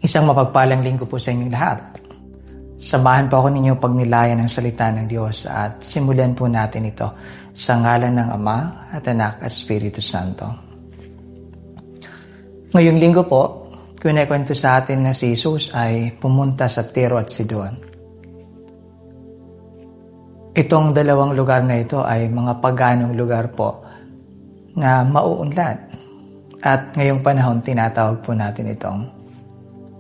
Isang mapagpalang linggo po sa inyong lahat. Samahan po ako ninyo pagnilayan ng salita ng Diyos at simulan po natin ito sa ngalan ng Ama at Anak at Espiritu Santo. Ngayong linggo po, kinikwento sa atin na si Jesus ay pumunta sa Tiro at Sidon. Itong dalawang lugar na ito ay mga paganong lugar po na mauunlad. At ngayong panahon, tinatawag po natin itong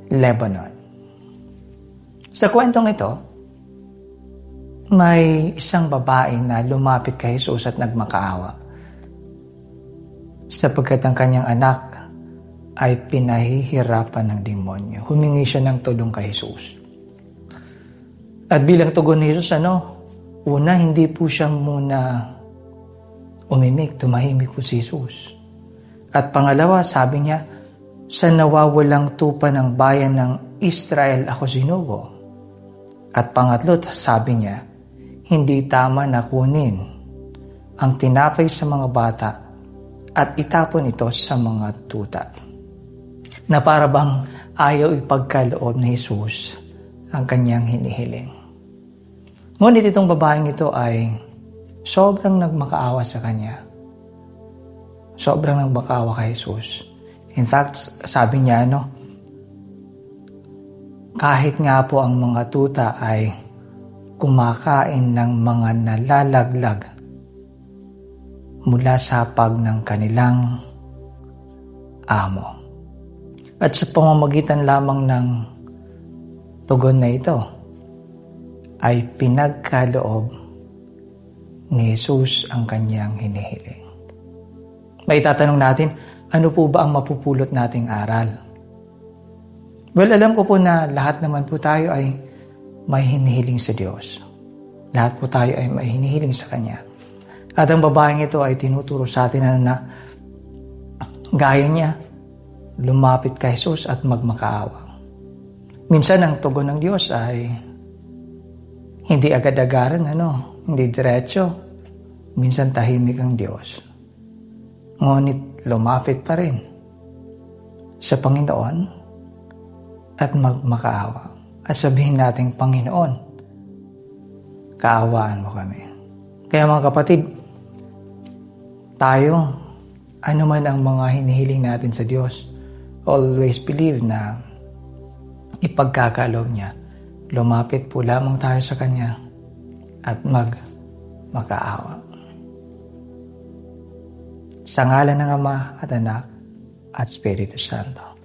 Lebanon. Sa kwentong ito, may isang babae na lumapit kay Jesus at nagmakaawa. Sapagkat ang kanyang anak ay pinahihirapan ng demonyo. Humingi siya ng tulong kay Jesus. At bilang tugon ni Jesus, una, hindi po siya muna umimik, tumahimik po si Jesus. At pangalawa, sabi niya, sa nawawalang tupa ng bayan ng Israel ako sinugo. At pangatlo, sabi niya, hindi tama na kunin ang tinapay sa mga bata at itapon ito sa mga tuta. Na para bang ayaw ipagkaloob ni Jesus ang kanyang hinihiling. Ngunit itong babaeng ito ay sobrang nagmakaawa sa kanya. Sobrang nagmakaawa kay Jesus. In fact, sabi niya, kahit nga po ang mga tuta ay kumakain ng mga nalalaglag mula sa pag ng kanilang amo. At sa pamamagitan lamang ng tugon na ito, ay pinagkaloob ni Jesus ang kanyang hinihiling. May tatanong natin, ano po ba ang mapupulot nating aral? Well, alam ko po na lahat naman po tayo ay may hinihiling sa Diyos. Lahat po tayo ay may hinihiling sa Kanya. At ang babaeng ito ay tinuturo sa atin na gaya niya, lumapit kay Jesus at magmakaawa. Minsan ang tugon ng Diyos ay hindi agad-agaran, hindi diretso. Minsan tahimik ang Diyos. Ngunit lumapit pa rin sa Panginoon at magmakaawa. At sabihin natin, Panginoon, kaawaan mo kami. Kaya mga kapatid, tayo, ano man ang mga hinihiling natin sa Diyos, always believe na ipagkakaloob niya. Lumapit po lamang tayo sa Kanya at magmakaawa. Sa ngalan ng Ama at Anak at Espiritu Santo.